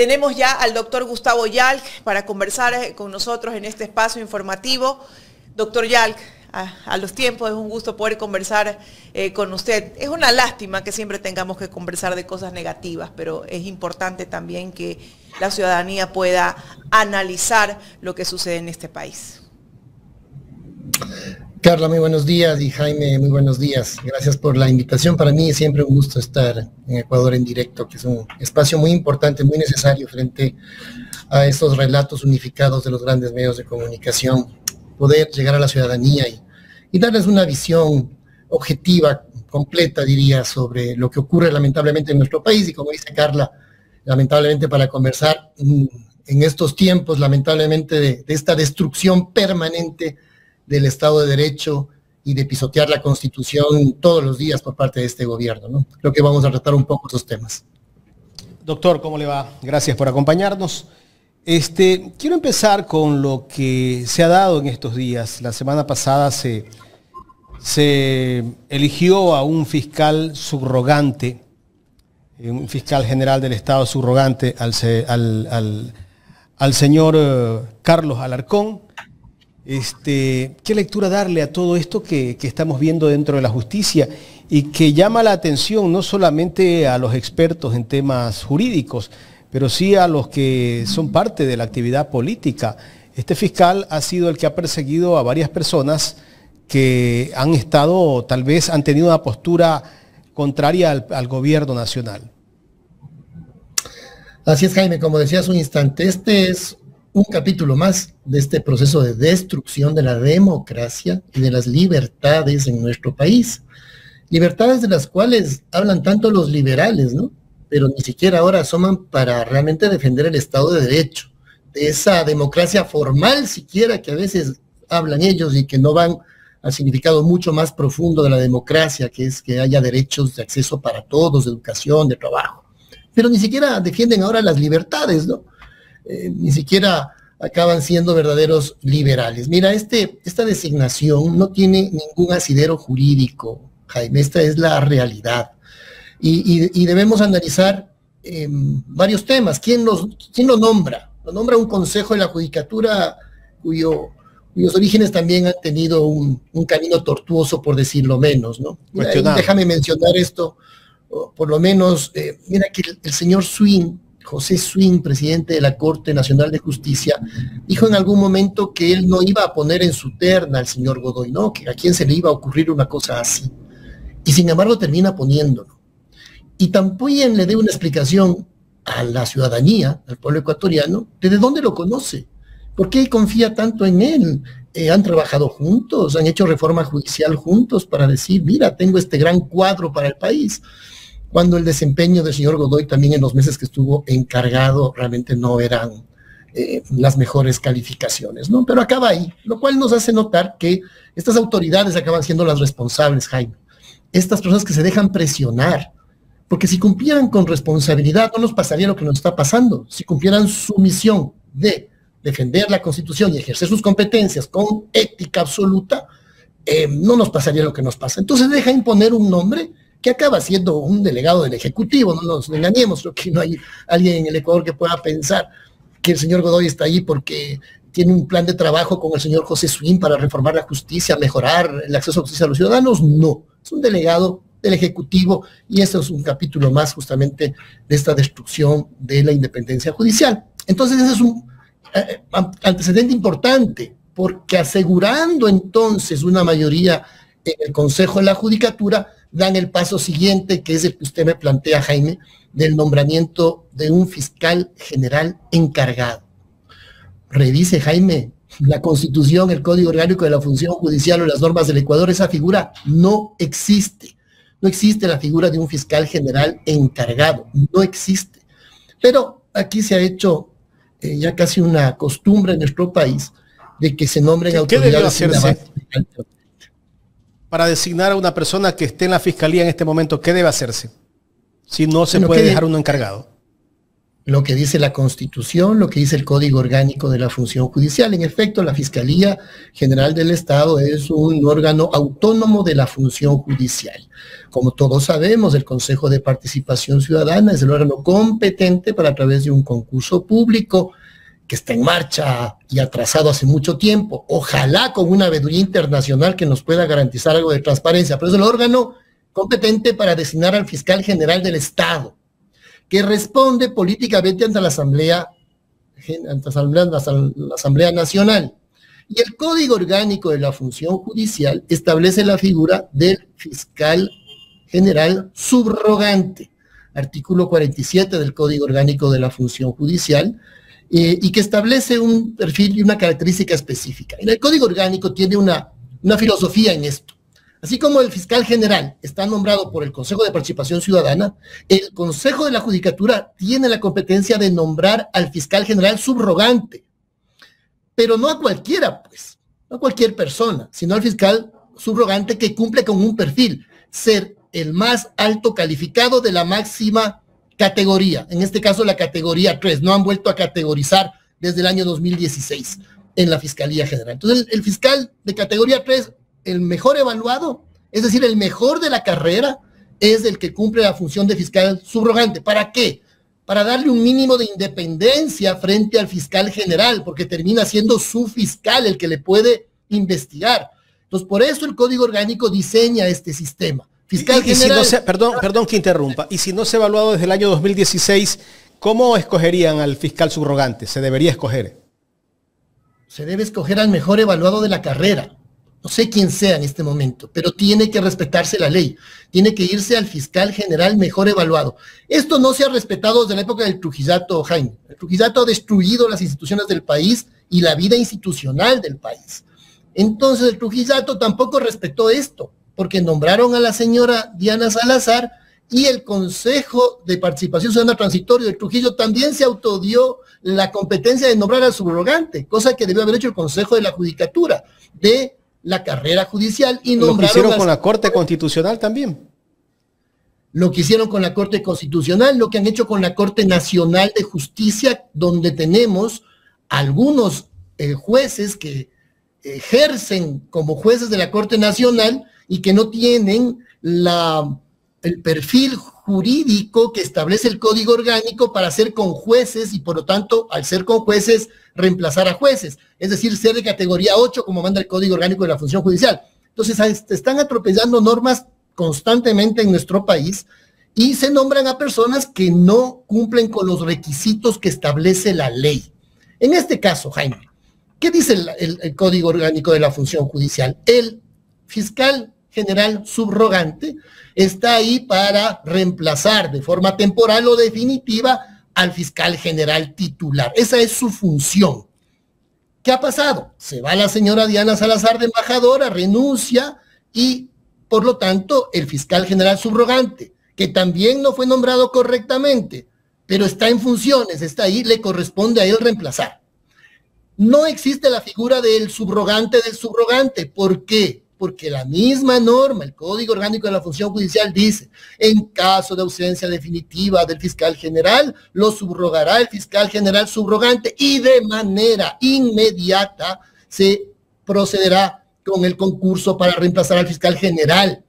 Tenemos ya al doctor Gustavo Yalc para conversar con nosotros en este espacio informativo. Doctor Yalc, a los tiempos es un gusto poder conversar con usted. Es una lástima que siempre tengamos que conversar de cosas negativas, pero es importante también que la ciudadanía pueda analizar lo que sucede en este país. Carla, muy buenos días, y Jaime, muy buenos días. Gracias por la invitación. Para mí es siempre un gusto estar en Ecuador en directo, que es un espacio muy importante, muy necesario frente a estos relatos unificados de los grandes medios de comunicación, poder llegar a la ciudadanía y darles una visión objetiva, completa, diría, sobre lo que ocurre lamentablemente en nuestro país. Y como dice Carla, lamentablemente para conversar en estos tiempos, lamentablemente, de esta destrucción permanente del Estado de Derecho y de pisotear la Constitución todos los días por parte de este gobierno, ¿no? Creo que vamos a tratar un poco esos temas. Doctor, ¿cómo le va? Gracias por acompañarnos. Quiero empezar con lo que se ha dado en estos días. La semana pasada se eligió a un fiscal subrogante, un fiscal general del Estado subrogante al señor Carlos Alarcón. ¿Qué lectura darle a todo esto que estamos viendo dentro de la justicia y que llama la atención no solamente a los expertos en temas jurídicos, pero sí a los que son parte de la actividad política? Este fiscal ha sido el que ha perseguido a varias personas que han estado, tal vez han tenido una postura contraria al gobierno nacional. Así es, Jaime, como decía hace un instante, este es un capítulo más de este proceso de destrucción de la democracia y de las libertades en nuestro país. Libertades de las cuales hablan tanto los liberales, ¿no? Pero ni siquiera ahora asoman para realmente defender el Estado de Derecho, de esa democracia formal siquiera que a veces hablan ellos y que no van al significado mucho más profundo de la democracia, que es que haya derechos de acceso para todos, de educación, de trabajo. Pero ni siquiera defienden ahora las libertades, ¿no? Ni siquiera acaban siendo verdaderos liberales. Mira, esta designación no tiene ningún asidero jurídico, Jaime, esta es la realidad. Y debemos analizar varios temas. ¿Quién lo nombra? Lo nombra un consejo de la judicatura cuyos orígenes también han tenido un camino tortuoso, por decirlo menos, ¿no? Mira, déjame mencionar esto, por lo menos, mira que el señor Swing, José Swing, presidente de la Corte Nacional de Justicia, dijo en algún momento que él no iba a poner en su terna al señor Godoy, ¿no? Que a quién se le iba a ocurrir una cosa así. Y sin embargo termina poniéndolo. Y tampoco le dé una explicación a la ciudadanía, al pueblo ecuatoriano, de dónde lo conoce. ¿Por qué confía tanto en él? Han trabajado juntos, han hecho reforma judicial juntos para decir, mira, tengo este gran cuadro para el país. Cuando el desempeño del señor Godoy también en los meses que estuvo encargado realmente no eran las mejores calificaciones, ¿no? Pero acaba ahí, lo cual nos hace notar que estas autoridades acaban siendo las responsables, Jaime. Estas personas que se dejan presionar, porque si cumplieran con responsabilidad no nos pasaría lo que nos está pasando. Si cumplieran su misión de defender la Constitución y ejercer sus competencias con ética absoluta, no nos pasaría lo que nos pasa. Entonces deja imponer un nombre que acaba siendo un delegado del Ejecutivo, no nos engañemos, creo que no hay alguien en el Ecuador que pueda pensar que el señor Godoy está ahí porque tiene un plan de trabajo con el señor José Swing para reformar la justicia, mejorar el acceso a justicia a los ciudadanos. No, es un delegado del Ejecutivo y este es un capítulo más justamente de esta destrucción de la independencia judicial. Entonces ese es un antecedente importante, porque asegurando entonces una mayoría en el Consejo de la Judicatura, dan el paso siguiente, que es el que usted me plantea, Jaime, del nombramiento de un fiscal general encargado. Revise, Jaime, la Constitución, el Código Orgánico de la Función Judicial o las normas del Ecuador, esa figura no existe. No existe la figura de un fiscal general encargado, no existe. Pero aquí se ha hecho ya casi una costumbre en nuestro país de que se nombren autoridades. ¿Qué debe hacerse para designar a una persona que esté en la fiscalía en este momento? ¿Qué debe hacerse si no se puede dejar uno encargado? lo que dice la Constitución, lo que dice el Código Orgánico de la Función Judicial. En efecto, la Fiscalía General del Estado es un órgano autónomo de la función judicial. Como todos sabemos, el Consejo de Participación Ciudadana es el órgano competente para, a través de un concurso público que está en marcha y atrasado hace mucho tiempo, ojalá con una veeduría internacional que nos pueda garantizar algo de transparencia, pero es el órgano competente para designar al fiscal general del Estado, que responde políticamente ante la Asamblea Nacional. Y el Código Orgánico de la Función Judicial establece la figura del fiscal general subrogante, artículo 47 del Código Orgánico de la Función Judicial, y que establece un perfil y una característica específica. En el Código Orgánico tiene una filosofía en esto. Así como el fiscal general está nombrado por el Consejo de Participación Ciudadana, el Consejo de la Judicatura tiene la competencia de nombrar al fiscal general subrogante, pero no a cualquiera, pues, no a cualquier persona, sino al fiscal subrogante que cumple con un perfil, ser el más alto calificado de la máxima categoría, en este caso la categoría 3, no han vuelto a categorizar desde el año 2016 en la Fiscalía General. Entonces el fiscal de categoría 3, el mejor evaluado, es decir, el mejor de la carrera, es el que cumple la función de fiscal subrogante. ¿Para qué? Para darle un mínimo de independencia frente al fiscal general, porque termina siendo su fiscal el que le puede investigar. Entonces, por eso el Código Orgánico diseña este sistema. Fiscal general... Si no perdón que interrumpa. Y si no se ha evaluado desde el año 2016, ¿cómo escogerían al fiscal subrogante? ¿Se debería escoger? Se debe escoger al mejor evaluado de la carrera. No sé quién sea en este momento, pero tiene que respetarse la ley. Tiene que irse al fiscal general mejor evaluado. Esto no se ha respetado desde la época del Trujillato, Jaime. El Trujillato ha destruido las instituciones del país y la vida institucional del país. Entonces el Trujillato tampoco respetó esto, porque nombraron a la señora Diana Salazar y el Consejo de Participación Ciudadana Transitorio de Trujillo también se autodió la competencia de nombrar al subrogante, cosa que debió haber hecho el Consejo de la Judicatura de la carrera judicial y nombraron... Lo que hicieron con la Corte Constitucional también. Lo que hicieron con la Corte Constitucional, lo que han hecho con la Corte Nacional de Justicia, donde tenemos algunos jueces que ejercen como jueces de la Corte Nacional y que no tienen el perfil jurídico que establece el Código Orgánico para ser con jueces y por lo tanto, al ser con jueces, reemplazar a jueces, es decir, ser de categoría 8 como manda el Código Orgánico de la Función Judicial. Entonces, están atropellando normas constantemente en nuestro país y se nombran a personas que no cumplen con los requisitos que establece la ley. En este caso, Jaime, ¿qué dice el Código Orgánico de la Función Judicial? El fiscal general subrogante está ahí para reemplazar de forma temporal o definitiva al fiscal general titular. Esa es su función. ¿Qué ha pasado? Se va la señora Diana Salazar de embajadora, renuncia y, por lo tanto, el fiscal general subrogante, que también no fue nombrado correctamente, pero está en funciones, está ahí, le corresponde a él reemplazar. No existe la figura del subrogante. ¿Por qué? Porque la misma norma, el Código Orgánico de la Función Judicial dice, en caso de ausencia definitiva del fiscal general, lo subrogará el fiscal general subrogante y de manera inmediata se procederá con el concurso para reemplazar al fiscal general.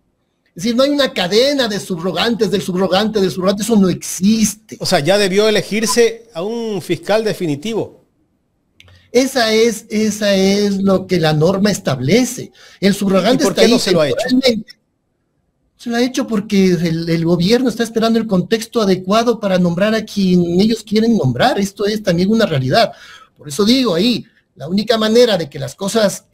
Es decir, no hay una cadena de subrogantes, del subrogante, eso no existe. O sea, ya debió elegirse a un fiscal definitivo. Esa es lo que la norma establece. El subrogante está ahí. ¿Por qué no se lo ha hecho? Se lo ha hecho porque el gobierno está esperando el contexto adecuado para nombrar a quien ellos quieren nombrar. Esto es también una realidad. Por eso digo ahí, la única manera de que las cosas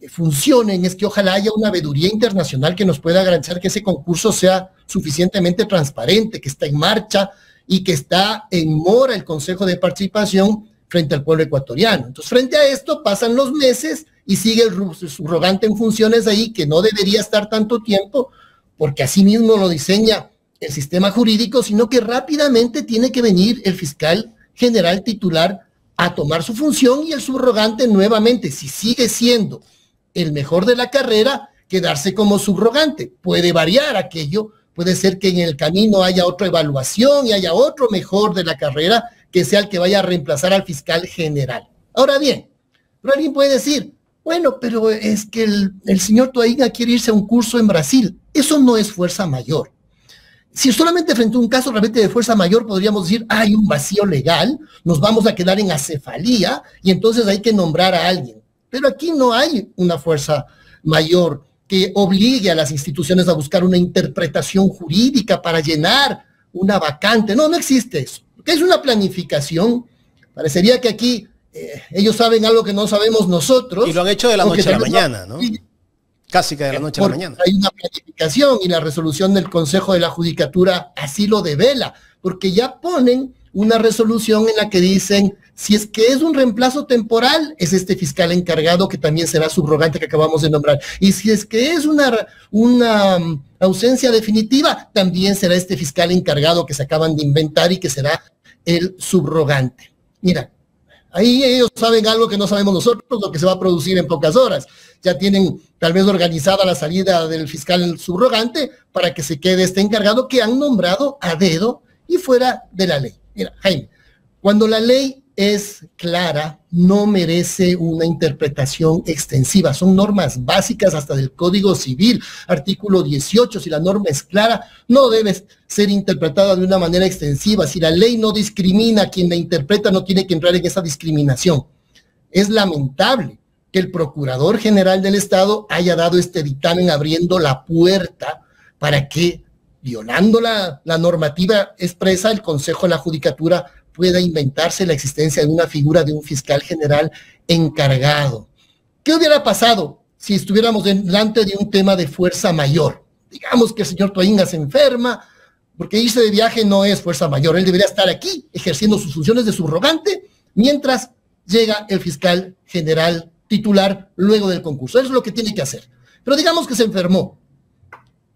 funcionen es que ojalá haya una veeduría internacional que nos pueda garantizar que ese concurso sea suficientemente transparente, que está en marcha y que está en mora el Consejo de Participación frente al pueblo ecuatoriano. Entonces, frente a esto, pasan los meses y sigue el subrogante en funciones ahí, que no debería estar tanto tiempo, porque así mismo lo diseña el sistema jurídico, sino que rápidamente tiene que venir el fiscal general titular a tomar su función y el subrogante nuevamente, si sigue siendo el mejor de la carrera, quedarse como subrogante. Puede variar aquello, puede ser que en el camino haya otra evaluación y haya otro mejor de la carrera que sea el que vaya a reemplazar al fiscal general. Ahora bien, pero alguien puede decir, bueno, pero es que el señor Toainga quiere irse a un curso en Brasil. Eso no es fuerza mayor. Si solamente frente a un caso realmente de fuerza mayor podríamos decir, hay un vacío legal, nos vamos a quedar en acefalía y entonces hay que nombrar a alguien. Pero aquí no hay una fuerza mayor que obligue a las instituciones a buscar una interpretación jurídica para llenar una vacante. No, no existe eso. Porque es una planificación. Parecería que aquí ellos saben algo que no sabemos nosotros. Y lo han hecho de la noche a la mañana, ¿no? Casi que de la noche a la mañana. Hay una planificación y la resolución del Consejo de la Judicatura así lo devela, porque ya ponen una resolución en la que dicen, si es que es un reemplazo temporal, es este fiscal encargado que también será subrogante que acabamos de nombrar. Y si es que es una ausencia definitiva, también será este fiscal encargado que se acaban de inventar y que será el subrogante. Mira, ahí ellos saben algo que no sabemos nosotros, lo que se va a producir en pocas horas. Ya tienen tal vez organizada la salida del fiscal subrogante para que se quede este encargado que han nombrado a dedo y fuera de la ley. Mira, Jaime, cuando la ley es clara, no merece una interpretación extensiva. Son normas básicas hasta del Código Civil, artículo 18. Si la norma es clara, no debe ser interpretada de una manera extensiva. Si la ley no discrimina, quien la interpreta no tiene que entrar en esa discriminación. Es lamentable que el Procurador General del Estado haya dado este dictamen abriendo la puerta para que, violando la normativa expresa, el Consejo de la Judicatura pueda inventarse la existencia de una figura de un fiscal general encargado. ¿Qué hubiera pasado si estuviéramos delante de un tema de fuerza mayor? Digamos que el señor Toainga se enferma, porque irse de viaje no es fuerza mayor. Él debería estar aquí ejerciendo sus funciones de subrogante mientras llega el fiscal general titular luego del concurso. Eso es lo que tiene que hacer. Pero digamos que se enfermó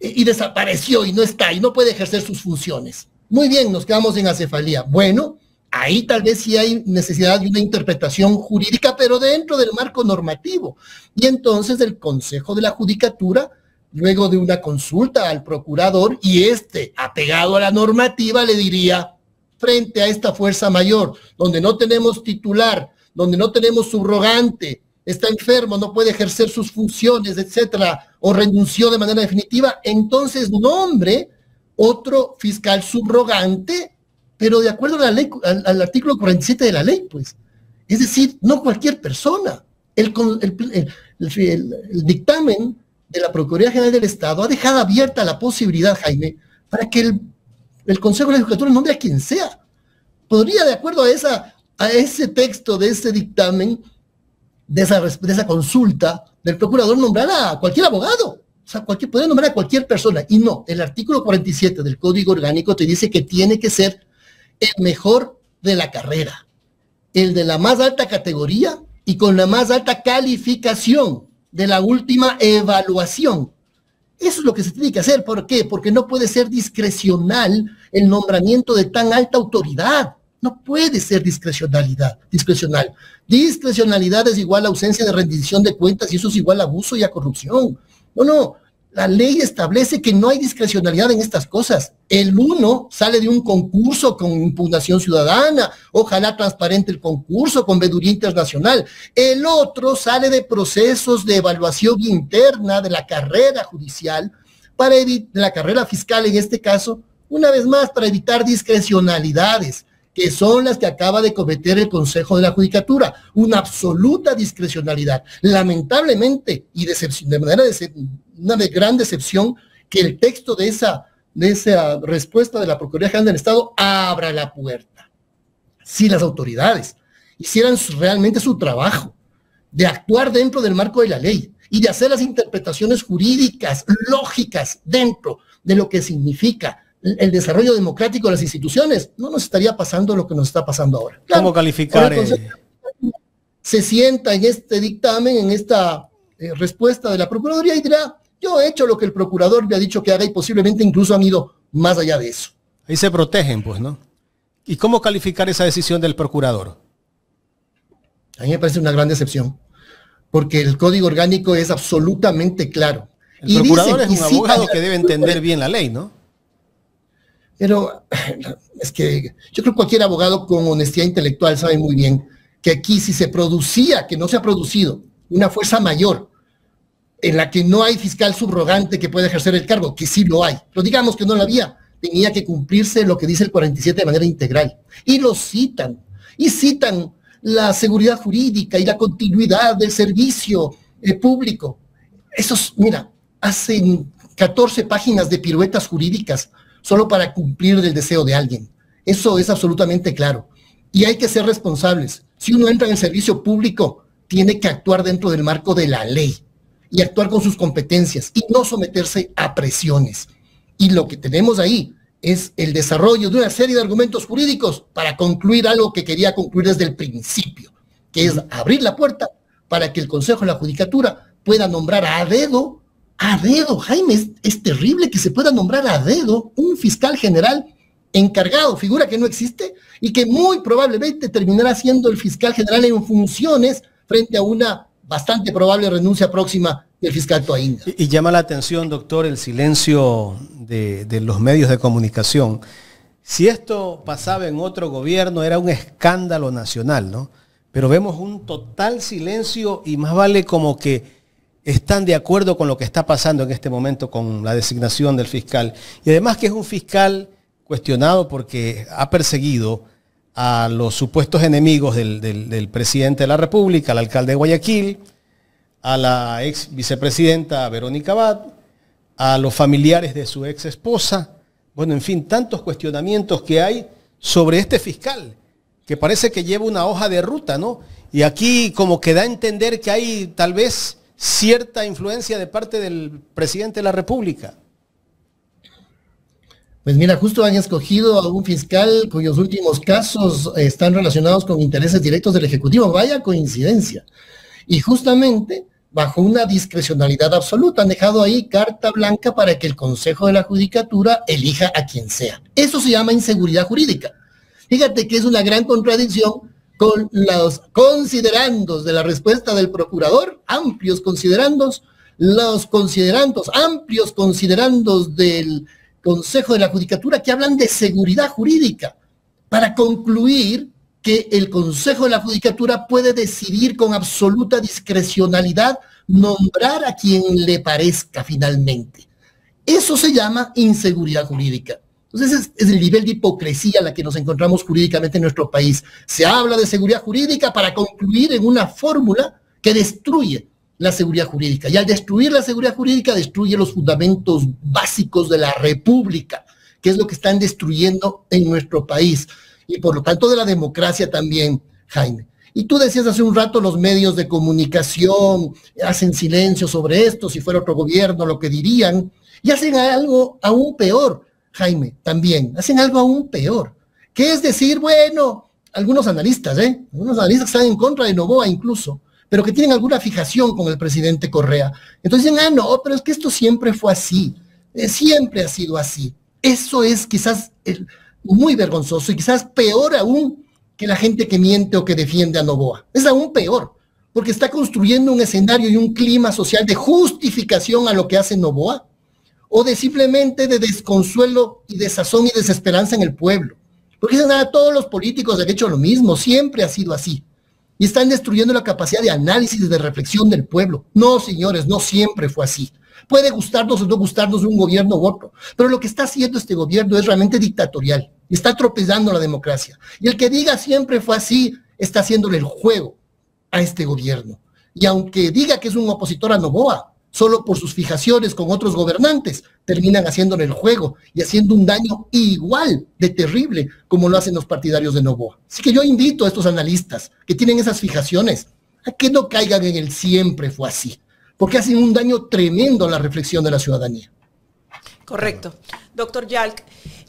y desapareció y no está y no puede ejercer sus funciones. Muy bien, nos quedamos en acefalía. Bueno, ahí tal vez sí hay necesidad de una interpretación jurídica, pero dentro del marco normativo. Y entonces el Consejo de la Judicatura, luego de una consulta al procurador, y apegado a la normativa, le diría, frente a esta fuerza mayor, donde no tenemos titular, donde no tenemos subrogante, está enfermo, no puede ejercer sus funciones, etcétera, o renunció de manera definitiva, entonces nombre otro fiscal subrogante, pero de acuerdo a la ley, al artículo 47 de la ley, pues. Es decir, no cualquier persona. El dictamen de la Procuraduría General del Estado ha dejado abierta la posibilidad, Jaime, para que el Consejo de la Judicatura nombre a quien sea. Podría, de acuerdo a ese texto de ese dictamen, de esa consulta del procurador, nombrar a cualquier abogado. O sea, puede nombrar a cualquier persona. Y no, el artículo 47 del Código Orgánico te dice que tiene que ser el mejor de la carrera, el de la más alta categoría y con la más alta calificación de la última evaluación. Eso es lo que se tiene que hacer. ¿Por qué? Porque no puede ser discrecional el nombramiento de tan alta autoridad. No puede ser discrecional. Discrecionalidad es igual a ausencia de rendición de cuentas y eso es igual a abuso y a corrupción. No. La ley establece que no hay discrecionalidad en estas cosas. El uno sale de un concurso con impugnación ciudadana, ojalá transparente el concurso con veeduría internacional. El otro sale de procesos de evaluación interna de la carrera judicial, de la carrera fiscal en este caso, una vez más para evitar discrecionalidades, que son las que acaba de cometer el Consejo de la Judicatura, una absoluta discrecionalidad. Lamentablemente, y una gran decepción, que el texto de esa respuesta de la Procuraduría General del Estado abra la puerta. Si las autoridades hicieran realmente su trabajo de actuar dentro del marco de la ley y de hacer las interpretaciones jurídicas, lógicas, dentro de lo que significa el desarrollo democrático de las instituciones, no nos estaría pasando lo que nos está pasando ahora. Claro, ¿cómo calificar? Se sienta en este dictamen, en esta respuesta de la Procuraduría y dirá, yo he hecho lo que el procurador me ha dicho que haga y posiblemente incluso han ido más allá de eso. Ahí se protegen, pues, ¿no? ¿Y cómo calificar esa decisión del procurador? A mí me parece una gran decepción, porque el Código Orgánico es absolutamente claro. El procurador es un abogado que debe entender bien la ley, ¿no? Pero es que yo creo que cualquier abogado con honestidad intelectual sabe muy bien que aquí si se producía, que no se ha producido, una fuerza mayor en la que no hay fiscal subrogante que pueda ejercer el cargo, que sí lo hay, pero digamos que no lo había, tenía que cumplirse lo que dice el 47 de manera integral. Y lo citan, y citan la seguridad jurídica y la continuidad del servicio público. Esos, mira, hacen 14 páginas de piruetas jurídicas solo para cumplir el deseo de alguien. Eso es absolutamente claro. Y hay que ser responsables. Si uno entra en el servicio público, tiene que actuar dentro del marco de la ley y actuar con sus competencias y no someterse a presiones. Y lo que tenemos ahí es el desarrollo de una serie de argumentos jurídicos para concluir algo que quería concluir desde el principio, que es abrir la puerta para que el Consejo de la Judicatura pueda nombrar a dedo, Jaime, es terrible que se pueda nombrar a dedo un fiscal general encargado, figura que no existe y que muy probablemente terminará siendo el fiscal general en funciones frente a una bastante probable renuncia próxima del fiscal Toainga. Y llama la atención, doctor, el silencio de los medios de comunicación. Si esto pasaba en otro gobierno era un escándalo nacional, ¿no? Pero vemos un total silencio y más vale como que están de acuerdo con lo que está pasando en este momento con la designación del fiscal. Y además que es un fiscal cuestionado porque ha perseguido a los supuestos enemigos del presidente de la República, al alcalde de Guayaquil, a la ex vicepresidenta Verónica Abad, a los familiares de su ex esposa. Bueno, en fin, tantos cuestionamientos que hay sobre este fiscal, que parece que lleva una hoja de ruta, ¿no? Y aquí como que da a entender que hay tal vez cierta influencia de parte del presidente de la República. Pues mira, justo han escogido a un fiscal cuyos últimos casos están relacionados con intereses directos del Ejecutivo. Vaya coincidencia. Y justamente bajo una discrecionalidad absoluta han dejado ahí carta blanca para que el Consejo de la Judicatura elija a quien sea. Eso se llama inseguridad jurídica. Fíjate que es una gran contradicción con los considerandos de la respuesta del procurador, amplios considerandos, los considerandos, amplios considerandos del Consejo de la Judicatura que hablan de seguridad jurídica, para concluir que el Consejo de la Judicatura puede decidir con absoluta discrecionalidad nombrar a quien le parezca finalmente. Eso se llama inseguridad jurídica. Entonces es el nivel de hipocresía a la que nos encontramos jurídicamente en nuestro país. Se habla de seguridad jurídica para concluir en una fórmula que destruye la seguridad jurídica. Y al destruir la seguridad jurídica, destruye los fundamentos básicos de la República, que es lo que están destruyendo en nuestro país. Y por lo tanto de la democracia también, Jaime. Y tú decías hace un rato, los medios de comunicación hacen silencio sobre esto, si fuera otro gobierno, lo que dirían. Y hacen algo aún peor, Jaime, también. Hacen algo aún peor. Que es decir, bueno, algunos analistas que están en contra de Noboa incluso, pero que tienen alguna fijación con el presidente Correa. Entonces dicen, no, pero es que esto siempre fue así, siempre ha sido así. Eso es quizás muy vergonzoso y quizás peor aún que la gente que miente o que defiende a Noboa. Es aún peor, porque está construyendo un escenario y un clima social de justificación a lo que hace Noboa, o de simplemente de desconsuelo y desazón y desesperanza en el pueblo. Porque dicen, todos los políticos han hecho lo mismo, siempre ha sido así. Y están destruyendo la capacidad de análisis y de reflexión del pueblo. No, señores, no siempre fue así. Puede gustarnos o no gustarnos un gobierno u otro, pero lo que está haciendo este gobierno es realmente dictatorial. Y está atropellando la democracia. Y el que diga siempre fue así, está haciéndole el juego a este gobierno. Y aunque diga que es un opositor a Noboa, solo por sus fijaciones con otros gobernantes, terminan haciéndole el juego y haciendo un daño igual de terrible como lo hacen los partidarios de Noboa. Así que yo invito a estos analistas que tienen esas fijaciones a que no caigan en el siempre fue así, porque hacen un daño tremendo a la reflexión de la ciudadanía. Correcto. Doctor Yalc,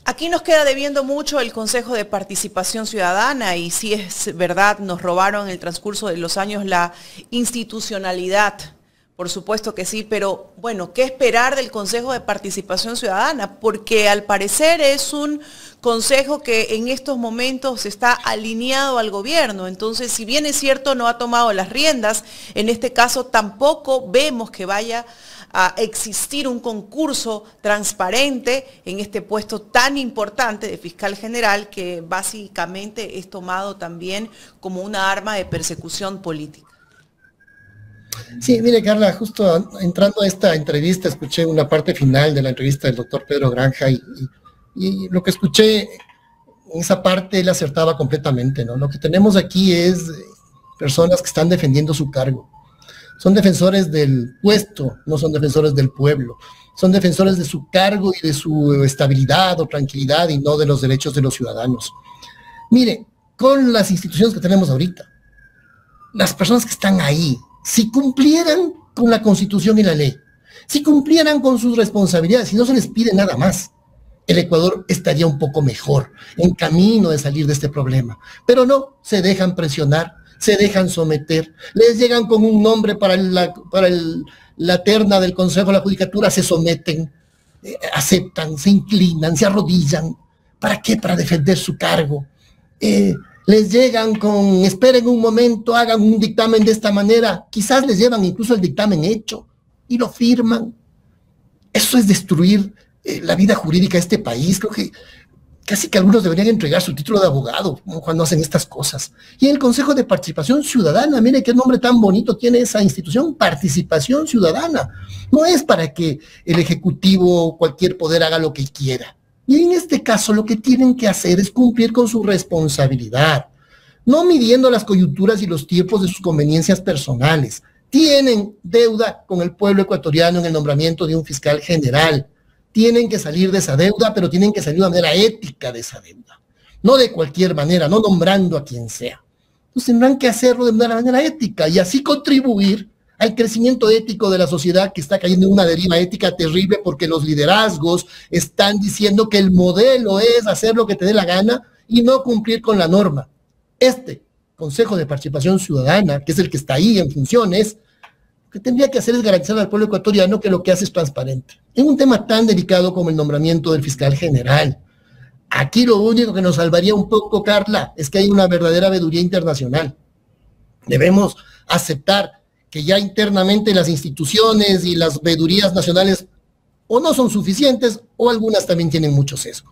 aquí nos queda debiendo mucho el Consejo de Participación Ciudadana y si es verdad, nos robaron en el transcurso de los años la institucionalidad Por supuesto que sí, pero bueno, ¿qué esperar del Consejo de Participación Ciudadana? Porque al parecer es un consejo que en estos momentos está alineado al gobierno. Entonces, si bien es cierto, no ha tomado las riendas, en este caso tampoco vemos que vaya a existir un concurso transparente en este puesto tan importante de fiscal general, que básicamente es tomado también como una arma de persecución política. Sí, mire, Carla, justo entrando a esta entrevista, escuché una parte final de la entrevista del doctor Pedro Granja y lo que escuché en esa parte él acertaba completamente, ¿no? Lo que tenemos aquí es personas que están defendiendo su cargo. Son defensores del puesto, no son defensores del pueblo. Son defensores de su cargo y de su estabilidad o tranquilidad y no de los derechos de los ciudadanos. Mire, con las instituciones que tenemos ahorita, las personas que están ahí, si cumplieran con la Constitución y la ley, si cumplieran con sus responsabilidades, si no se les pide nada más, el Ecuador estaría un poco mejor, en camino de salir de este problema. Pero no, se dejan presionar, se dejan someter, les llegan con un nombre para la terna del Consejo de la Judicatura, se someten, aceptan, se inclinan, se arrodillan. ¿Para qué? Para defender su cargo. Les llegan con, esperen un momento, hagan un dictamen de esta manera, quizás les llevan incluso el dictamen hecho y lo firman. Eso es destruir la vida jurídica de este país. Creo que casi que algunos deberían entregar su título de abogado cuando hacen estas cosas. Y el Consejo de Participación Ciudadana, mire qué nombre tan bonito tiene esa institución, Participación Ciudadana. No es para que el Ejecutivo o cualquier poder haga lo que quiera. Y en este caso lo que tienen que hacer es cumplir con su responsabilidad, no midiendo las coyunturas y los tiempos de sus conveniencias personales. Tienen deuda con el pueblo ecuatoriano en el nombramiento de un fiscal general. Tienen que salir de esa deuda, pero tienen que salir de una manera ética de esa deuda. No de cualquier manera, no nombrando a quien sea. Entonces tendrán que hacerlo de una manera ética y así contribuir al crecimiento ético de la sociedad, que está cayendo en una deriva ética terrible porque los liderazgos están diciendo que el modelo es hacer lo que te dé la gana y no cumplir con la norma. Este Consejo de Participación Ciudadana, que es el que está ahí en funciones, lo que tendría que hacer es garantizar al pueblo ecuatoriano que lo que hace es transparente. En un tema tan delicado como el nombramiento del fiscal general. Aquí lo único que nos salvaría un poco, Carla, es que hay una verdadera veeduría internacional. Debemos aceptar que ya internamente las instituciones y las veedurías nacionales o no son suficientes o algunas también tienen mucho sesgo.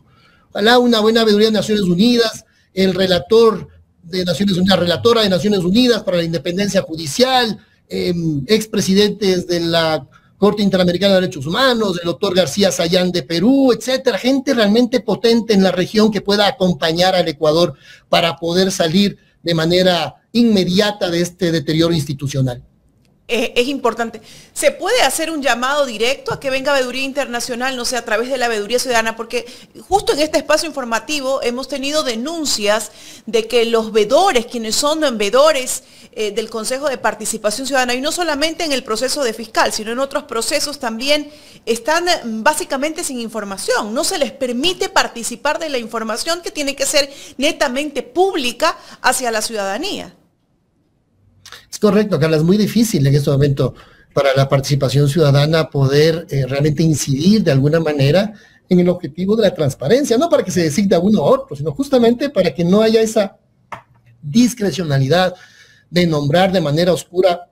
Ojalá una buena veeduría de Naciones Unidas, el relator de Naciones Unidas, relatora de Naciones Unidas para la independencia judicial, expresidentes de la Corte Interamericana de Derechos Humanos, el doctor García Sayán de Perú, etcétera, gente realmente potente en la región que pueda acompañar al Ecuador para poder salir de manera inmediata de este deterioro institucional. Es importante. ¿Se puede hacer un llamado directo a que venga veeduría internacional, no sé, a través de la veeduría ciudadana? Porque justo en este espacio informativo hemos tenido denuncias de que los veedores, quienes son veedores del Consejo de Participación Ciudadana, y no solamente en el proceso de fiscal, sino en otros procesos también, están básicamente sin información. No se les permite participar de la información que tiene que ser netamente pública hacia la ciudadanía. Es correcto, Carla, es muy difícil en este momento para la participación ciudadana poder realmente incidir de alguna manera en el objetivo de la transparencia, no para que se designe a uno u otro, sino justamente para que no haya esa discrecionalidad de nombrar de manera oscura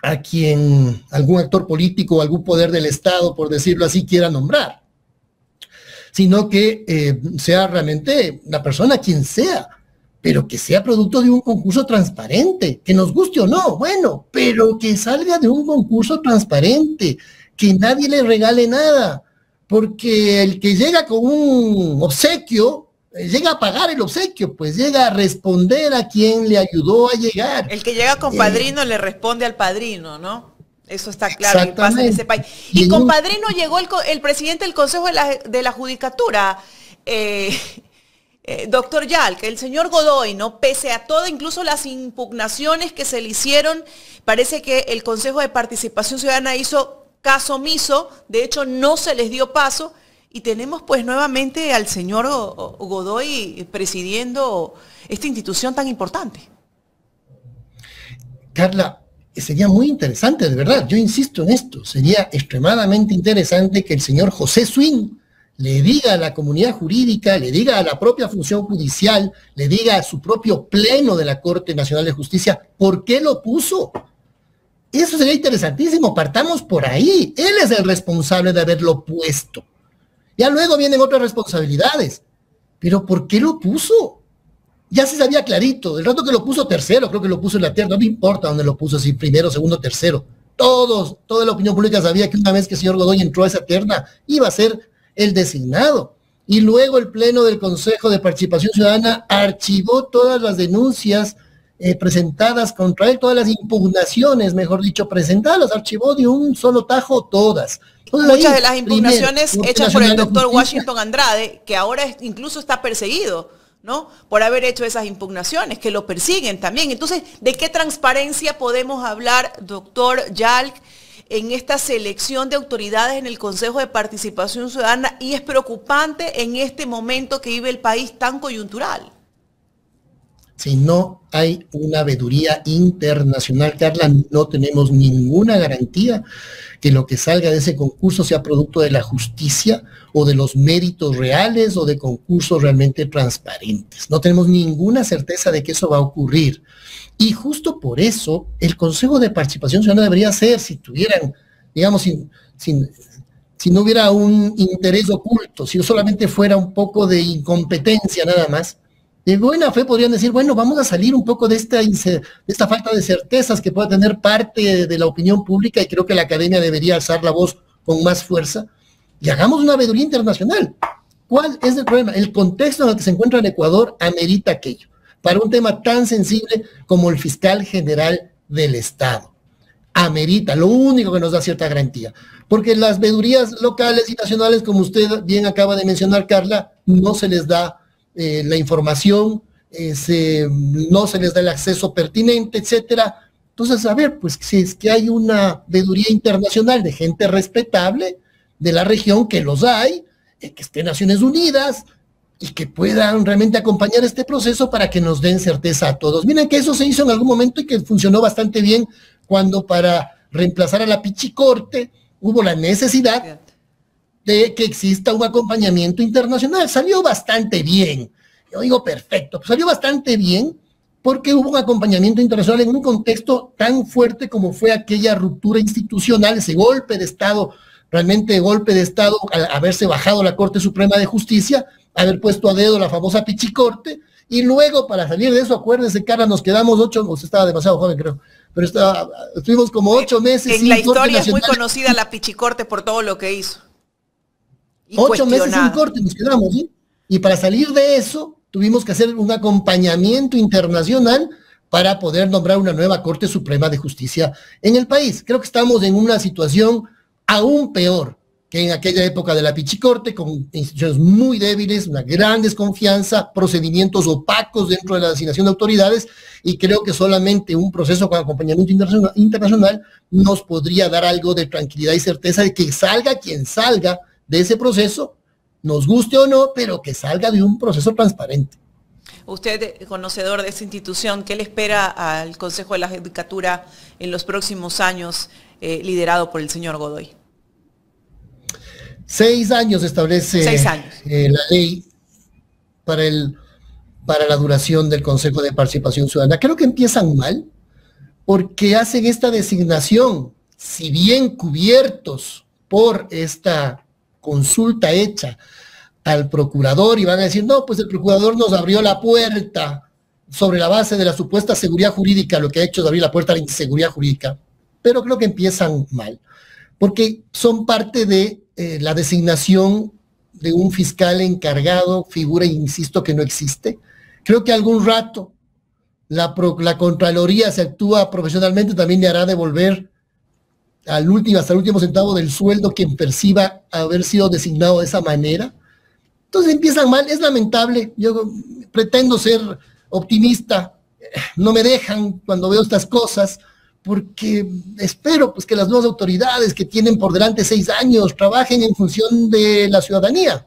a quien algún actor político o algún poder del Estado, por decirlo así, quiera nombrar, sino que sea realmente la persona quien sea, pero que sea producto de un concurso transparente, que nos guste o no, bueno, pero que salga de un concurso transparente, que nadie le regale nada, porque el que llega con un obsequio, llega a pagar el obsequio, pues llega a responder a quien le ayudó a llegar. El que llega con padrino le responde al padrino, ¿no? Eso está claro, que pasa en ese país. Y con padrino llegó el presidente del Consejo de la Judicatura, doctor Yalk, el señor Godoy, ¿no? Pese a todo, incluso las impugnaciones que se le hicieron, parece que el Consejo de Participación Ciudadana hizo caso omiso, de hecho no se les dio paso, y tenemos pues nuevamente al señor Godoy presidiendo esta institución tan importante. Carla, sería muy interesante, de verdad, yo insisto en esto, sería extremadamente interesante que el señor José Swing le diga a la comunidad jurídica, le diga a la propia función judicial, le diga a su propio pleno de la Corte Nacional de Justicia, ¿por qué lo puso? Eso sería interesantísimo, partamos por ahí. Él es el responsable de haberlo puesto. Ya luego vienen otras responsabilidades. Pero ¿por qué lo puso? Ya se sabía clarito. El rato que lo puso tercero, creo que lo puso en la tierra, no me importa dónde lo puso, si primero, segundo, tercero. Toda la opinión pública sabía que una vez que el señor Godoy entró a esa terna, iba a ser el designado. Y luego el Pleno del Consejo de Participación Ciudadana archivó todas las denuncias presentadas contra él, todas las impugnaciones, mejor dicho, presentadas, las archivó de un solo tajo todas. Entonces, muchas ahí, de las impugnaciones primero, hechas por el doctor Justicia, Washington Andrade, que ahora incluso está perseguido, ¿no? Por haber hecho esas impugnaciones, que lo persiguen también. Entonces, ¿de qué transparencia podemos hablar, doctor Yalc, en esta selección de autoridades en el Consejo de Participación Ciudadana? Y es preocupante en este momento que vive el país tan coyuntural. Si no hay una veeduría internacional, Carla, no tenemos ninguna garantía que lo que salga de ese concurso sea producto de la justicia o de los méritos reales o de concursos realmente transparentes. No tenemos ninguna certeza de que eso va a ocurrir. Y justo por eso el Consejo de Participación Ciudadana debería ser, si tuvieran, digamos, si no hubiera un interés oculto, si solamente fuera un poco de incompetencia nada más, de buena fe podrían decir, bueno, vamos a salir un poco de esta falta de certezas que pueda tener parte de la opinión pública, y creo que la academia debería alzar la voz con más fuerza, y hagamos una veeduría internacional. ¿Cuál es el problema? El contexto en el que se encuentra el Ecuador amerita aquello, para un tema tan sensible como el fiscal general del Estado. Amerita, lo único que nos da cierta garantía. Porque las veedurías locales y nacionales, como usted bien acaba de mencionar, Carla, no se les da la información, no se les da el acceso pertinente, etcétera. Entonces, a ver, pues si es que hay una veeduría internacional de gente respetable de la región, que los hay, que esté en Naciones Unidas y que puedan realmente acompañar este proceso para que nos den certeza a todos. Miren que eso se hizo en algún momento y que funcionó bastante bien cuando para reemplazar a la Pichicorte hubo la necesidad de que exista un acompañamiento internacional. Salió bastante bien. Yo digo perfecto, pues salió bastante bien porque hubo un acompañamiento internacional en un contexto tan fuerte como fue aquella ruptura institucional, ese golpe de Estado, realmente golpe de Estado, al haberse bajado la Corte Suprema de Justicia, haber puesto a dedo la famosa Pichicorte, y luego para salir de eso, acuérdense, Carla, nos quedamos 8, o sea, estaba demasiado joven creo, pero estuvimos como 8 meses. En la historia es muy conocida la Pichicorte por todo lo que hizo. 8 meses sin corte nos quedamos, ¿sí? Y para salir de eso tuvimos que hacer un acompañamiento internacional para poder nombrar una nueva Corte Suprema de Justicia en el país. Creo que estamos en una situación aún peor que en aquella época de la Pichicorte, con instituciones muy débiles, una gran desconfianza, procedimientos opacos dentro de la designación de autoridades, y creo que solamente un proceso con acompañamiento internacional nos podría dar algo de tranquilidad y certeza de que salga quien salga de ese proceso, nos guste o no, pero que salga de un proceso transparente. Usted, conocedor de esta institución, ¿qué le espera al Consejo de la Judicatura en los próximos años, liderado por el señor Godoy? 6 años establece 6 años. La ley para la duración del Consejo de Participación Ciudadana. Creo que empiezan mal, porque hacen esta designación, si bien cubiertos por esta consulta hecha al procurador, y van a decir, no, pues el procurador nos abrió la puerta sobre la base de la supuesta seguridad jurídica, lo que ha hecho es abrir la puerta a la inseguridad jurídica. Pero creo que empiezan mal, porque son parte de la designación de un fiscal encargado, figura, insisto, que no existe. Creo que algún rato la Contraloría, se actúa profesionalmente, también le hará devolver hasta el último centavo del sueldo quien perciba haber sido designado de esa manera. Entonces empiezan mal, es lamentable. Yo pretendo ser optimista, no me dejan cuando veo estas cosas, porque espero pues que las nuevas autoridades que tienen por delante 6 años trabajen en función de la ciudadanía.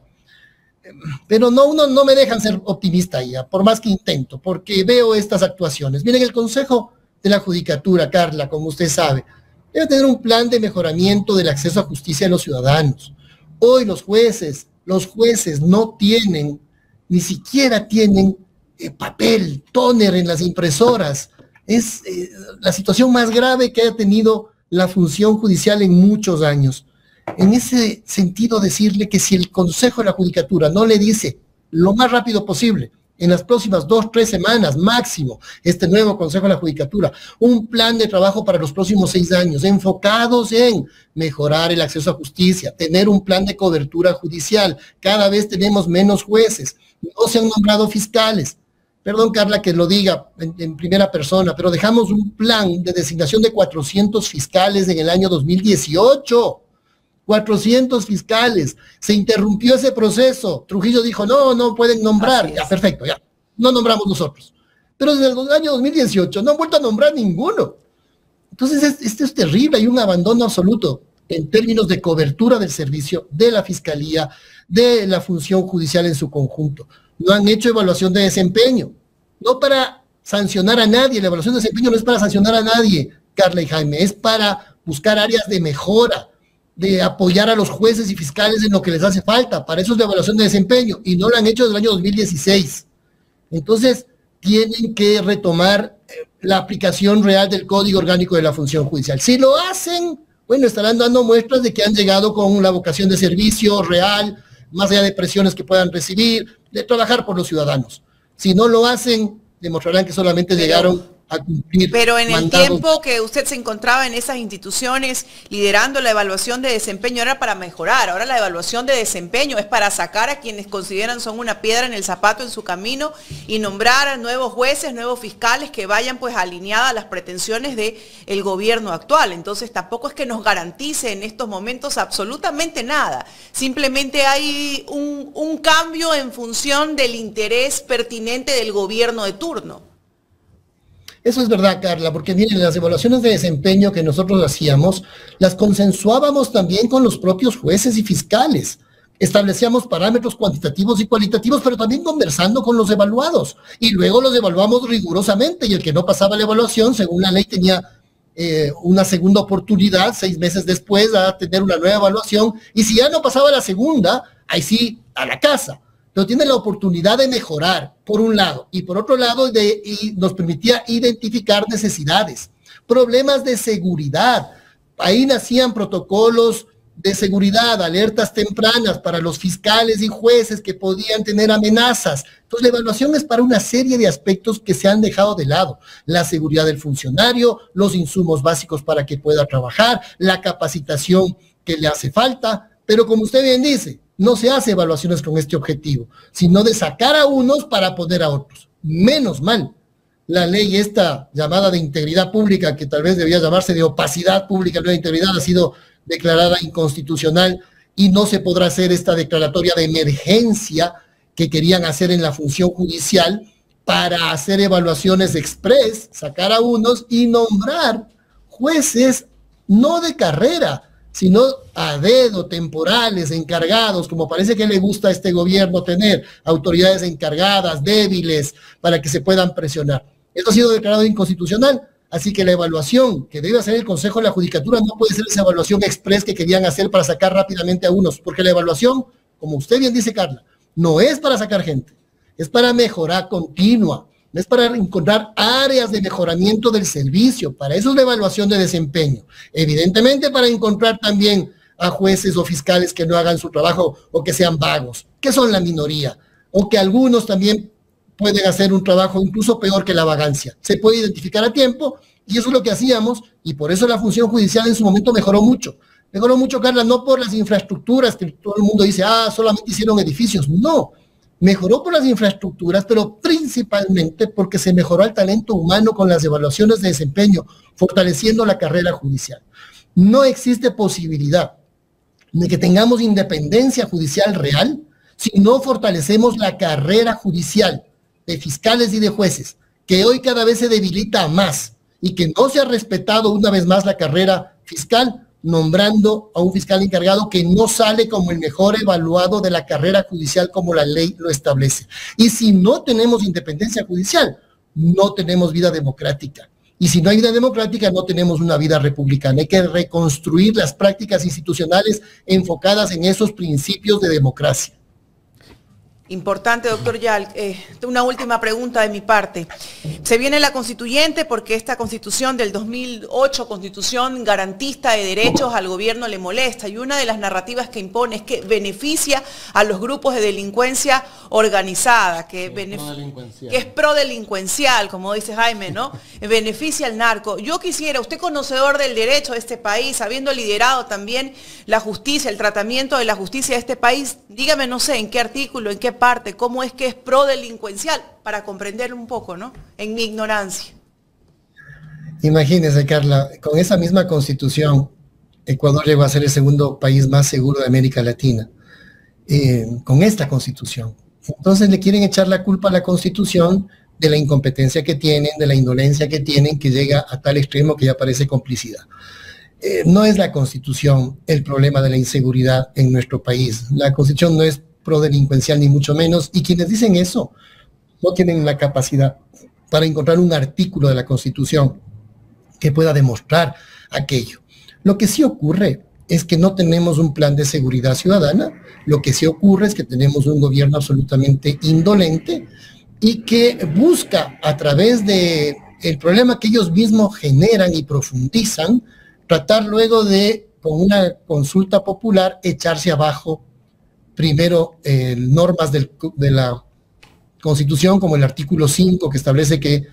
Pero no me dejan ser optimista ya, por más que intento, porque veo estas actuaciones. Miren, el Consejo de la Judicatura, Carla, como usted sabe, debe tener un plan de mejoramiento del acceso a justicia de los ciudadanos. Hoy los jueces no tienen, ni siquiera tienen papel, tóner en las impresoras. Es la situación más grave que haya tenido la función judicial en muchos años. En ese sentido, decirle que si el Consejo de la Judicatura no le dice lo más rápido posible, en las próximas 2-3 semanas máximo, este nuevo Consejo de la Judicatura, un plan de trabajo para los próximos 6 años, enfocados en mejorar el acceso a justicia, tener un plan de cobertura judicial. Cada vez tenemos menos jueces, no se han nombrado fiscales. Perdón, Carla, que lo diga en primera persona, pero dejamos un plan de designación de 400 fiscales en el año 2018. 400 fiscales. Se interrumpió ese proceso. Trujillo dijo, no pueden nombrar. Ya, perfecto, ya. No nombramos nosotros. Pero desde el año 2018 no han vuelto a nombrar ninguno. Entonces, esto es terrible. Hay un abandono absoluto en términos de cobertura del servicio, de la fiscalía, de la función judicial en su conjunto. No han hecho evaluación de desempeño. No para sancionar a nadie. La evaluación de desempeño no es para sancionar a nadie, Carla y Jaime. Es para buscar áreas de mejora, de apoyar a los jueces y fiscales en lo que les hace falta. Para eso es la evaluación de desempeño, y no lo han hecho desde el año 2016. Entonces, tienen que retomar la aplicación real del Código Orgánico de la Función Judicial. Si lo hacen, bueno, estarán dando muestras de que han llegado con la vocación de servicio real, más allá de presiones que puedan recibir, de trabajar por los ciudadanos. Si no lo hacen, demostrarán que solamente llegaron a cumplir. Pero en el tiempo que usted se encontraba en esas instituciones liderando la evaluación de desempeño era para mejorar. Ahora la evaluación de desempeño es para sacar a quienes consideran son una piedra en el zapato en su camino y nombrar a nuevos jueces, nuevos fiscales que vayan pues alineadas a las pretensiones del gobierno actual. Entonces tampoco es que nos garantice en estos momentos absolutamente nada. Simplemente hay un cambio en función del interés pertinente del gobierno de turno. Eso es verdad, Carla, porque miren, las evaluaciones de desempeño que nosotros hacíamos, las consensuábamos también con los propios jueces y fiscales. Establecíamos parámetros cuantitativos y cualitativos, pero también conversando con los evaluados. Y luego los evaluamos rigurosamente, y el que no pasaba la evaluación, según la ley, tenía una segunda oportunidad, 6 meses después, a tener una nueva evaluación. Y si ya no pasaba la segunda, ahí sí, a la casa. Pero tiene la oportunidad de mejorar, por un lado, y por otro lado, y nos permitía identificar necesidades, problemas de seguridad. Ahí nacían protocolos de seguridad, alertas tempranas para los fiscales y jueces que podían tener amenazas. Entonces, la evaluación es para una serie de aspectos que se han dejado de lado. La seguridad del funcionario, los insumos básicos para que pueda trabajar, la capacitación que le hace falta, pero como usted bien dice, no se hace evaluaciones con este objetivo, sino de sacar a unos para poner a otros. Menos mal, la ley esta llamada de integridad pública, que tal vez debía llamarse de opacidad pública, no de integridad, ha sido declarada inconstitucional y no se podrá hacer esta declaratoria de emergencia que querían hacer en la función judicial para hacer evaluaciones express, sacar a unos y nombrar jueces no de carrera, sino a dedo, temporales, encargados, como parece que le gusta a este gobierno tener autoridades encargadas, débiles, para que se puedan presionar. Esto ha sido declarado inconstitucional, así que la evaluación que debe hacer el Consejo de la Judicatura no puede ser esa evaluación express que querían hacer para sacar rápidamente a unos, porque la evaluación, como usted bien dice, Carla, no es para sacar gente, es para mejorar continua, no es para encontrar áreas de mejoramiento del servicio. Para eso es la evaluación de desempeño. Evidentemente para encontrar también a jueces o fiscales que no hagan su trabajo o que sean vagos, que son la minoría, o que algunos también pueden hacer un trabajo incluso peor que la vagancia. Se puede identificar a tiempo y eso es lo que hacíamos, y por eso la función judicial en su momento mejoró mucho. Mejoró mucho, Carla, no por las infraestructuras, que todo el mundo dice, solamente hicieron edificios. No. Mejoró por las infraestructuras, pero principalmente porque se mejoró el talento humano con las evaluaciones de desempeño, fortaleciendo la carrera judicial. No existe posibilidad de que tengamos independencia judicial real si no fortalecemos la carrera judicial de fiscales y de jueces, que hoy cada vez se debilita más y que no se ha respetado una vez más la carrera fiscal, nombrando a un fiscal encargado que no sale como el mejor evaluado de la carrera judicial como la ley lo establece. Y si no tenemos independencia judicial, no tenemos vida democrática. Y si no hay vida democrática, no tenemos una vida republicana. Hay que reconstruir las prácticas institucionales enfocadas en esos principios de democracia. Importante, doctor Yalk. Una última pregunta de mi parte. Se viene la constituyente porque esta constitución del 2008, constitución garantista de derechos, al gobierno le molesta, y una de las narrativas que impone es que beneficia a los grupos de delincuencia organizada, que es prodelincuencial, como dice Jaime, ¿no? Beneficia al narco. Yo quisiera, usted conocedor del derecho de este país, habiendo liderado también la justicia, el tratamiento de la justicia de este país, dígame, no sé, en qué artículo, en qué parte, cómo es que es prodelincuencial, para comprender un poco, ¿no? En mi ignorancia. Imagínese, Carla, con esa misma constitución, Ecuador llegó a ser el segundo país más seguro de América Latina, con esta constitución. Entonces le quieren echar la culpa a la constitución de la incompetencia que tienen, de la indolencia que tienen, que llega a tal extremo que ya parece complicidad. No es la constitución el problema de la inseguridad en nuestro país. La constitución no es prodelincuencial ni mucho menos, y quienes dicen eso no tienen la capacidad para encontrar un artículo de la Constitución que pueda demostrar aquello. Lo que sí ocurre es que no tenemos un plan de seguridad ciudadana, lo que sí ocurre es que tenemos un gobierno absolutamente indolente y que busca, a través de el problema que ellos mismos generan y profundizan, tratar luego de, con una consulta popular, echarse abajo primero normas de la Constitución, como el artículo 5, que establece que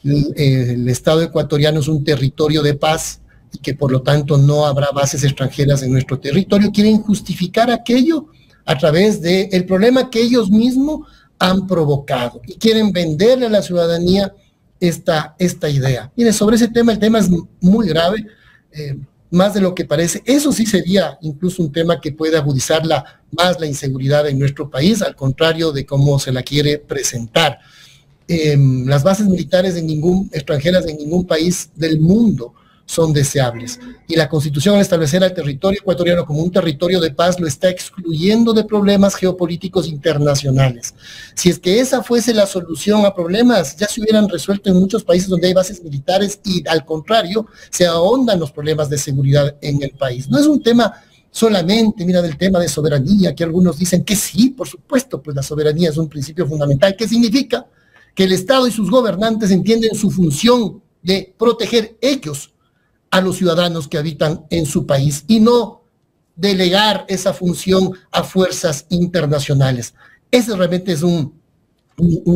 el Estado ecuatoriano es un territorio de paz y que por lo tanto no habrá bases extranjeras en nuestro territorio. Quieren justificar aquello a través del problema que ellos mismos han provocado y quieren venderle a la ciudadanía esta idea. Mire, sobre ese tema, el tema es muy grave, más de lo que parece. Eso sí sería incluso un tema que puede agudizar más la inseguridad en nuestro país, al contrario de cómo se la quiere presentar. Las bases militares extranjeras en ningún país del mundo son deseables. Y la Constitución, al establecer al territorio ecuatoriano como un territorio de paz, lo está excluyendo de problemas geopolíticos internacionales. Si es que esa fuese la solución a problemas, ya se hubieran resuelto en muchos países donde hay bases militares y, al contrario, se ahondan los problemas de seguridad en el país. No es un tema solamente, mira, del tema de soberanía, que algunos dicen que sí, por supuesto, pues la soberanía es un principio fundamental. ¿Qué significa? Que el Estado y sus gobernantes entienden su función de proteger ellos a los ciudadanos que habitan en su país y no delegar esa función a fuerzas internacionales. Ese realmente es un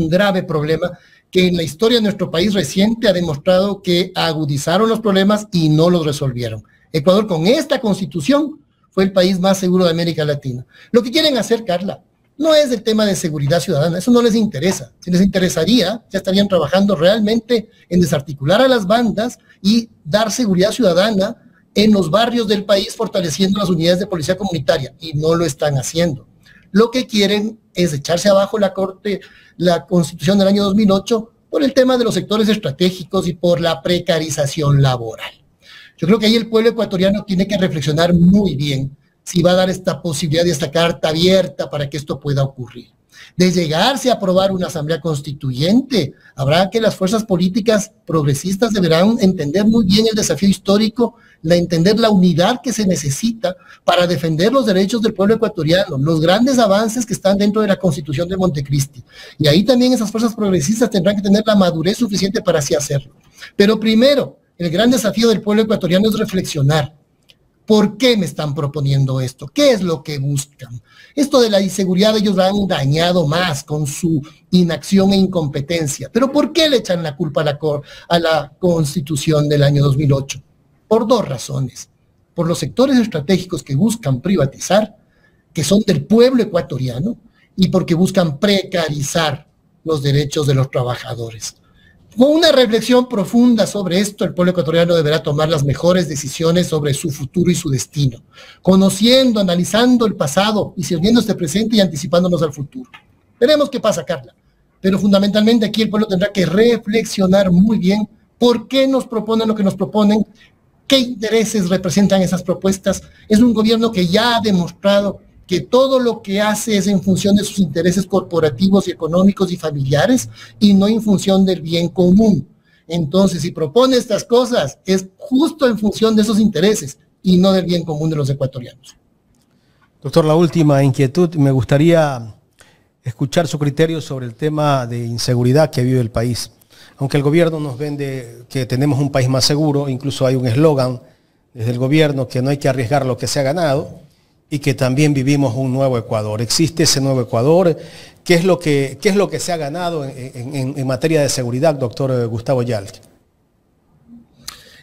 grave problema que en la historia de nuestro país reciente ha demostrado que agudizaron los problemas y no los resolvieron. Ecuador, con esta constitución, fue el país más seguro de América Latina. Lo que quieren hacer, Carla, no es el tema de seguridad ciudadana, eso no les interesa. Si les interesaría, ya estarían trabajando realmente en desarticular a las bandas y dar seguridad ciudadana en los barrios del país, fortaleciendo las unidades de policía comunitaria, y no lo están haciendo. Lo que quieren es echarse abajo la Constitución del año 2008 por el tema de los sectores estratégicos y por la precarización laboral. Yo creo que ahí el pueblo ecuatoriano tiene que reflexionar muy bien si va a dar esta posibilidad y esta carta abierta para que esto pueda ocurrir. De llegarse a aprobar una asamblea constituyente, habrá que las fuerzas políticas progresistas deberán entender muy bien el desafío histórico, entender la unidad que se necesita para defender los derechos del pueblo ecuatoriano, los grandes avances que están dentro de la Constitución de Montecristi. Y ahí también esas fuerzas progresistas tendrán que tener la madurez suficiente para así hacerlo. Pero primero, el gran desafío del pueblo ecuatoriano es reflexionar. ¿Por qué me están proponiendo esto? ¿Qué es lo que buscan? Esto de la inseguridad ellos la han dañado más con su inacción e incompetencia. ¿Pero por qué le echan la culpa a la Constitución del año 2008? Por dos razones. Por los sectores estratégicos que buscan privatizar, que son del pueblo ecuatoriano, y porque buscan precarizar los derechos de los trabajadores. Con una reflexión profunda sobre esto, el pueblo ecuatoriano deberá tomar las mejores decisiones sobre su futuro y su destino, conociendo, analizando el pasado, discerniendo este presente y anticipándonos al futuro. Veremos qué pasa, Carla. Pero fundamentalmente aquí el pueblo tendrá que reflexionar muy bien por qué nos proponen lo que nos proponen, qué intereses representan esas propuestas. Es un gobierno que ya ha demostrado que todo lo que hace es en función de sus intereses corporativos y económicos y familiares y no en función del bien común. Entonces, si propone estas cosas, es justo en función de esos intereses y no del bien común de los ecuatorianos. Doctor, la última inquietud, me gustaría escuchar su criterio sobre el tema de inseguridad que vive el país. Aunque el gobierno nos vende que tenemos un país más seguro, incluso hay un eslogan desde el gobierno que no hay que arriesgar lo que se ha ganado y que también vivimos un nuevo Ecuador. ¿Existe ese nuevo Ecuador? ¿Qué es lo que se ha ganado en materia de seguridad, doctor Gustavo Yalk?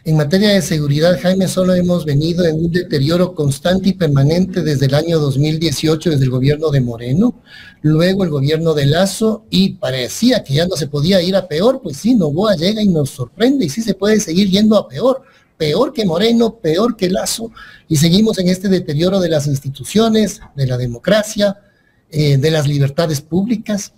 En materia de seguridad, Jaime, solo hemos venido en un deterioro constante y permanente desde el año 2018, desde el gobierno de Moreno, luego el gobierno de Lasso, y parecía que ya no se podía ir a peor. Pues sí, Noboa llega y nos sorprende, y sí se puede seguir yendo a peor, peor que Moreno, peor que Lasso, y seguimos en este deterioro de las instituciones, de la democracia, de las libertades públicas,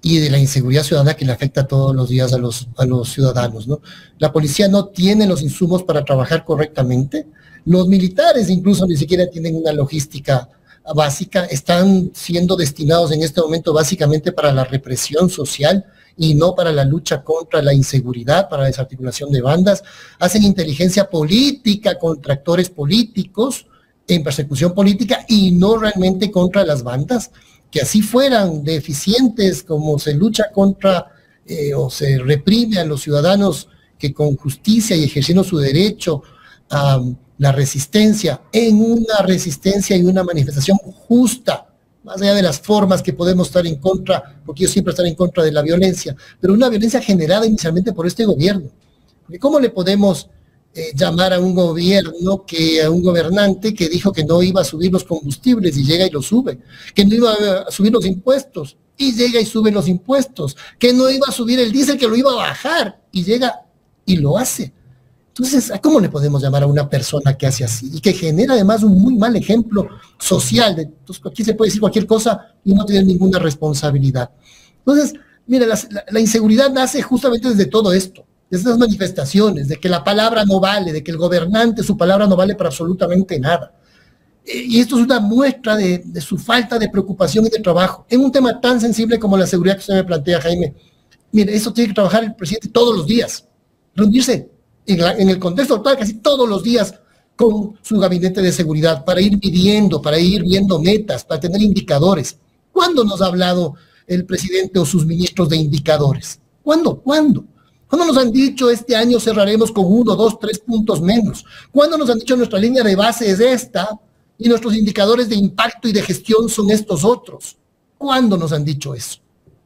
y de la inseguridad ciudadana que le afecta todos los días a los ciudadanos, ¿no? La policía no tiene los insumos para trabajar correctamente, los militares incluso ni siquiera tienen una logística básica, están siendo destinados en este momento básicamente para la represión social y no para la lucha contra la inseguridad, para la desarticulación de bandas, hacen inteligencia política contra actores políticos en persecución política y no realmente contra las bandas. Que así fueran deficientes como se lucha contra o se reprime a los ciudadanos que con justicia y ejerciendo su derecho a la resistencia, en una resistencia y una manifestación justa, más allá de las formas que podemos estar en contra, porque yo siempre estaré en contra de la violencia, pero una violencia generada inicialmente por este gobierno. Porque ¿cómo le podemos llamar a un gobierno, a un gobernante que dijo que no iba a subir los combustibles y llega y los sube, que no iba a subir los impuestos y llega y sube los impuestos, que no iba a subir el diésel, que lo iba a bajar y llega y lo hace? Entonces, ¿cómo le podemos llamar a una persona que hace así y que genera además un muy mal ejemplo social? Entonces, aquí se puede decir cualquier cosa y no tener ninguna responsabilidad. Entonces, mira, la inseguridad nace justamente desde todo esto, de estas manifestaciones, de que la palabra no vale, de que el gobernante, su palabra no vale para absolutamente nada. Y esto es una muestra de su falta de preocupación y de trabajo. En un tema tan sensible como la seguridad que usted me plantea, Jaime, mire, eso tiene que trabajar el presidente todos los días, reunirse en el contexto actual casi todos los días con su gabinete de seguridad para ir midiendo, para ir viendo metas, para tener indicadores. ¿Cuándo nos ha hablado el presidente o sus ministros de indicadores? ¿Cuándo? ¿Cuándo nos han dicho este año cerraremos con 1, 2, 3 puntos menos? ¿Cuándo nos han dicho nuestra línea de base es esta y nuestros indicadores de impacto y de gestión son estos otros? ¿Cuándo nos han dicho eso?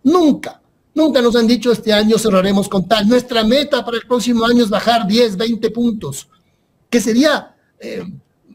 Nunca. Nunca nos han dicho este año cerraremos con tal. Nuestra meta para el próximo año es bajar 10, 20 puntos, que sería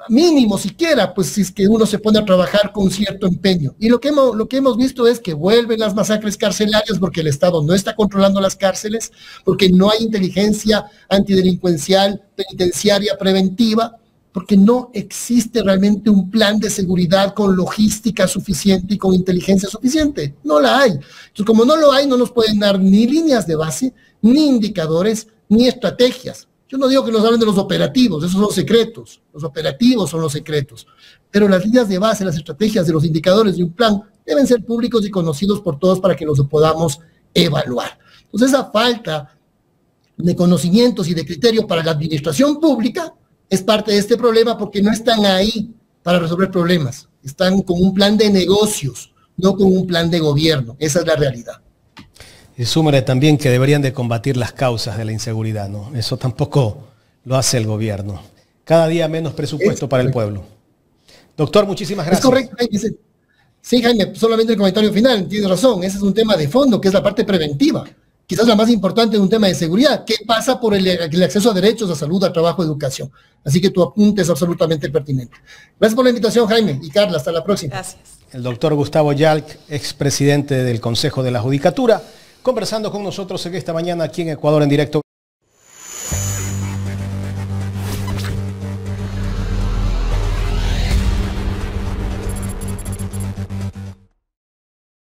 mínimo siquiera, pues si es que uno se pone a trabajar con cierto empeño. Y lo que hemos visto es que vuelven las masacres carcelarias porque el Estado no está controlando las cárceles, porque no hay inteligencia antidelincuencial, penitenciaria, preventiva, porque no existe realmente un plan de seguridad con logística suficiente y con inteligencia suficiente. No la hay. Entonces, como no lo hay, no nos pueden dar ni líneas de base, ni indicadores, ni estrategias. Yo no digo que nos hablen de los operativos, esos son secretos. Los operativos son los secretos. Pero las líneas de base, las estrategias de los indicadores de un plan deben ser públicos y conocidos por todos para que los podamos evaluar. Entonces, esa falta de conocimientos y de criterio para la administración pública es parte de este problema, porque no están ahí para resolver problemas. Están con un plan de negocios, no con un plan de gobierno. Esa es la realidad. Y súmele también que deberían de combatir las causas de la inseguridad, ¿no? Eso tampoco lo hace el gobierno. Cada día menos presupuesto para el pueblo. Doctor, muchísimas gracias. Es correcto. Sí, Jaime, solamente el comentario final. Tiene razón. Ese es un tema de fondo, que es la parte preventiva. Quizás la más importante de un tema de seguridad. ¿Qué pasa por el acceso a derechos, a salud, a trabajo, a educación? Así que tu apunte es absolutamente pertinente. Gracias por la invitación, Jaime. Y Carla, hasta la próxima. Gracias. El doctor Gustavo Yalk, expresidente del Consejo de la Judicatura, conversando con nosotros en esta mañana aquí en Ecuador en Directo.